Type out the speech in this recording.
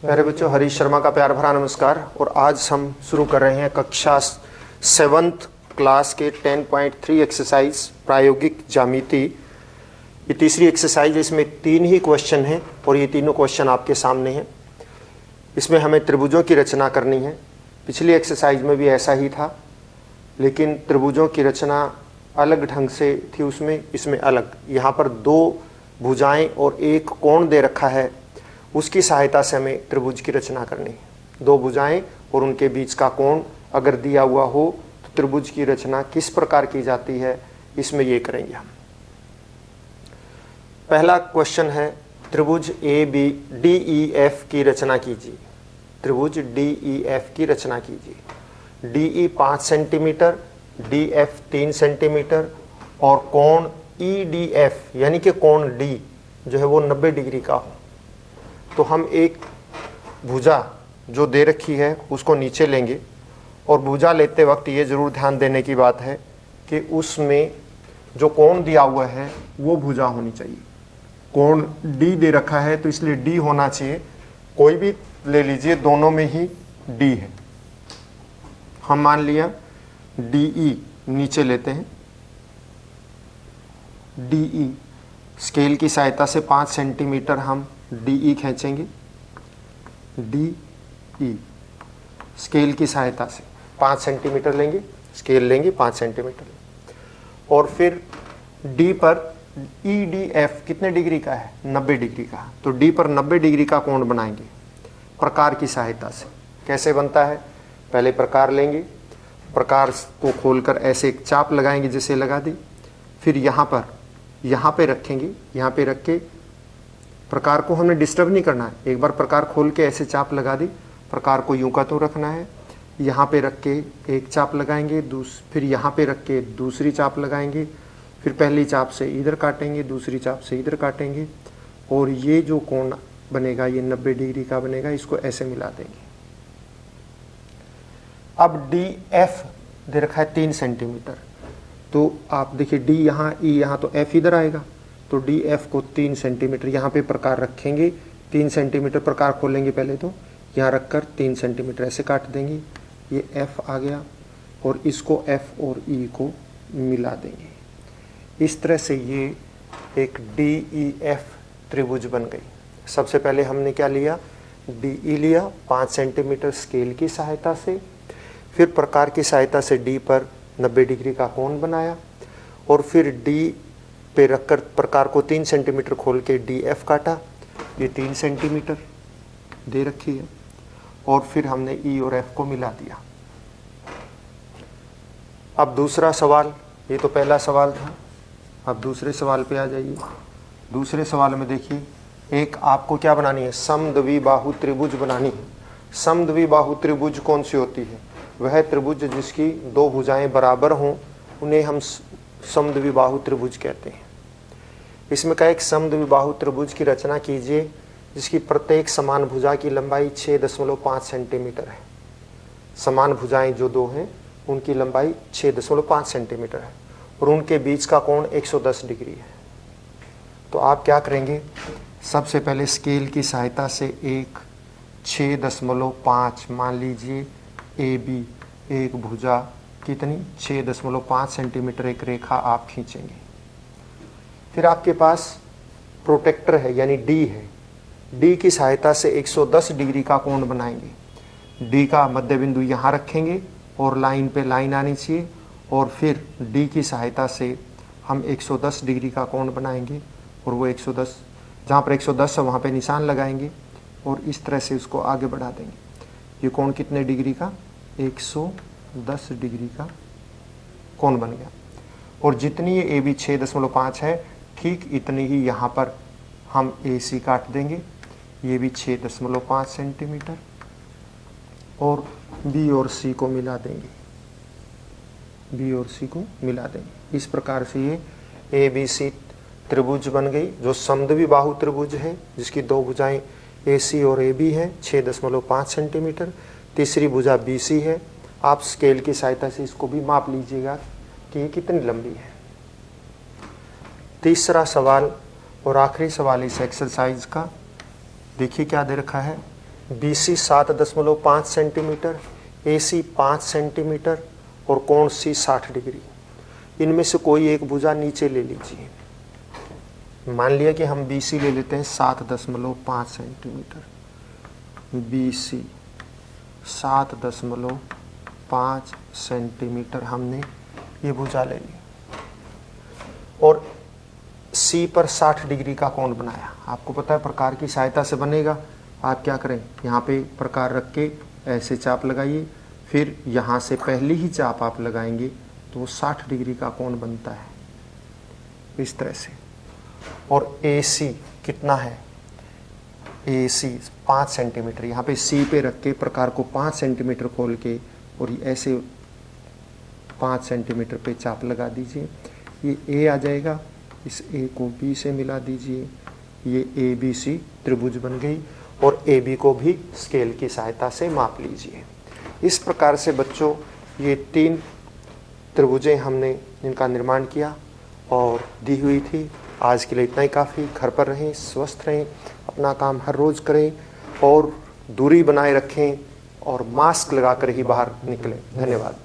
प्यारे बच्चों, हरीश शर्मा का प्यार भरा नमस्कार। और आज हम शुरू कर रहे हैं कक्षा 7th क्लास के 10.3 एक्सरसाइज प्रायोगिक ज्यामिति। ये तीसरी एक्सरसाइज है, इसमें 3 ही क्वेश्चन हैं और ये तीनों क्वेश्चन आपके सामने हैं। इसमें हमें त्रिभुजों की रचना करनी है। पिछली एक्सरसाइज में भी ऐसा ही था, लेकिन त्रिभुजों की रचना अलग ढंग से थी उसमें, इसमें अलग। यहाँ पर 2 भुजाएं और एक कोण दे रखा है, उसकी सहायता से हमें त्रिभुज की रचना करनी है। 2 भुजाएं और उनके बीच का कोण अगर दिया हुआ हो तो त्रिभुज की रचना किस प्रकार की जाती है, इसमें ये करेंगे हम। पहला क्वेश्चन है, त्रिभुज DEF की रचना कीजिए। त्रिभुज DEF की रचना कीजिए। DE 5 सेंटीमीटर, DF 3 सेंटीमीटर और कोण EDF यानी कि कोण D जो है वो 90 डिग्री का हो। तो हम एक भुजा जो दे रखी है उसको नीचे लेंगे और भुजा लेते वक्त ये ज़रूर ध्यान देने की बात है कि उसमें जो कोण दिया हुआ है वो भुजा होनी चाहिए। कोण D दे रखा है तो इसलिए D होना चाहिए। कोई भी ले लीजिए, दोनों में ही D है। हम मान लिया DE नीचे लेते हैं। DE स्केल की सहायता से 5 सेंटीमीटर हम DE खींचेंगे। DE स्केल की सहायता से 5 सेंटीमीटर लेंगे, स्केल लेंगे 5 सेंटीमीटर और फिर D पर EDF कितने डिग्री का है, 90 डिग्री का। तो D पर 90 डिग्री का कोण बनाएंगे प्रकार की सहायता से। कैसे बनता है, पहले प्रकार लेंगे, प्रकार को खोलकर ऐसे एक चाप लगाएंगे जैसे लगा दी। फिर यहाँ पे रखेंगे, यहाँ पे रख के प्रकार को हमने डिस्टर्ब नहीं करना है। एक बार प्रकार खोल के ऐसे चाप लगा दी, प्रकार को यूं का तो रखना है। यहाँ पे रख के एक चाप लगाएंगे, फिर यहाँ पे रख के दूसरी चाप लगाएंगे, फिर पहली चाप से इधर काटेंगे, दूसरी चाप से इधर काटेंगे और ये जो कोण बनेगा ये 90 डिग्री का बनेगा। इसको ऐसे मिला देंगे। अब DF दे रखा है 3 सेंटीमीटर, तो आप देखिए D यहाँ, E यहाँ, तो F इधर आएगा। तो DF को 3 सेंटीमीटर यहाँ पे प्रकार रखेंगे। 3 सेंटीमीटर प्रकार खोलेंगे पहले, तो यहाँ रखकर 3 सेंटीमीटर ऐसे काट देंगे। ये F आ गया और इसको F और E को मिला देंगे। इस तरह से ये एक DEF त्रिभुज बन गई। सबसे पहले हमने क्या लिया, DE लिया 5 सेंटीमीटर स्केल की सहायता से, फिर प्रकार की सहायता से D पर 90 डिग्री का कोण बनाया और फिर D पे रखकर प्रकार को 3 सेंटीमीटर खोल के DF काटा। ये 3 सेंटीमीटर दे रखी है और फिर हमने E और F को मिला दिया। अब दूसरा सवाल, ये तो पहला सवाल था। अब दूसरे सवाल पे आ जाइए। दूसरे सवाल में देखिए, एक आपको क्या बनानी है, समद्विबाहु त्रिभुज बनानी है। समद्विबाहु त्रिभुज कौन सी होती है, वह त्रिभुज जिसकी 2 भुजाएं बराबर हों उन्हें हम समद्विबाहु त्रिभुज कहते हैं। इसमें का एक समद्विबाहु त्रिभुज की रचना कीजिए जिसकी प्रत्येक समान भुजा की लंबाई 6.5 सेंटीमीटर है। समान भुजाएं जो 2 हैं उनकी लंबाई 6.5 सेंटीमीटर है और उनके बीच का कोण 110 डिग्री है। तो आप क्या करेंगे, सबसे पहले स्केल की सहायता से एक 6.5 मान लीजिए AB एक भुजा कितनी 6.5 सेंटीमीटर एक रेखा आप खींचेंगे। फिर आपके पास प्रोटेक्टर है यानी D है। D की सहायता से 110 डिग्री का कोण बनाएंगे। D का मध्य बिंदु यहाँ रखेंगे और लाइन पे लाइन आनी चाहिए और फिर D की सहायता से हम 110 डिग्री का कोण बनाएंगे और वो 110 जहाँ पर 110 है वहाँ पे निशान लगाएंगे और इस तरह से उसको आगे बढ़ा देंगे। ये कोण कितने डिग्री का, 110 डिग्री का कोण बन गया। और जितनी ये AB 6.5 है, ठीक इतनी ही यहाँ पर हम AC काट देंगे। ये भी 6.5 सेंटीमीटर और B और C को मिला देंगे। B और C को मिला देंगे। इस प्रकार से ये ABC त्रिभुज बन गई जो समद्विबाहु त्रिभुज है जिसकी 2 भुजाएं AC और AB हैं 6.5 सेंटीमीटर। तीसरी भुजा BC है। आप स्केल की सहायता से इसको भी माप लीजिएगा कि ये कितनी लंबी है। तीसरा सवाल और आखिरी सवाल इस एक्सरसाइज का, देखिए क्या दे रखा है। BC 7.5 सेंटीमीटर, AC 5 सेंटीमीटर और कोण C 60 डिग्री। इनमें से कोई एक भुजा नीचे ले लीजिए। मान लिया कि हम BC ले लेते हैं 7.5 सेंटीमीटर, BC 7.5 सेंटीमीटर हमने ये भुजा ले ली और C पर 60 डिग्री का कोण बनाया। आपको पता है प्रकार की सहायता से बनेगा। आप क्या करें, यहाँ पे प्रकार रख के ऐसे चाप लगाइए, फिर यहाँ से पहली ही चाप आप लगाएंगे तो वो 60 डिग्री का कोण बनता है इस तरह से। और AC कितना है, AC 5 सेंटीमीटर। यहाँ पे C पे रख के प्रकार को 5 सेंटीमीटर खोल के और ऐसे 5 सेंटीमीटर पे चाप लगा दीजिए। ये A आ जाएगा, इस A को B से मिला दीजिए, ये ABC त्रिभुज बन गई। और AB को भी स्केल की सहायता से माप लीजिए। इस प्रकार से बच्चों ये 3 त्रिभुजें हमने इनका निर्माण किया और दी हुई थी। आज के लिए इतना ही काफ़ी। घर पर रहें, स्वस्थ रहें, अपना काम हर रोज़ करें और दूरी बनाए रखें और मास्क लगाकर ही बाहर निकलें। धन्यवाद।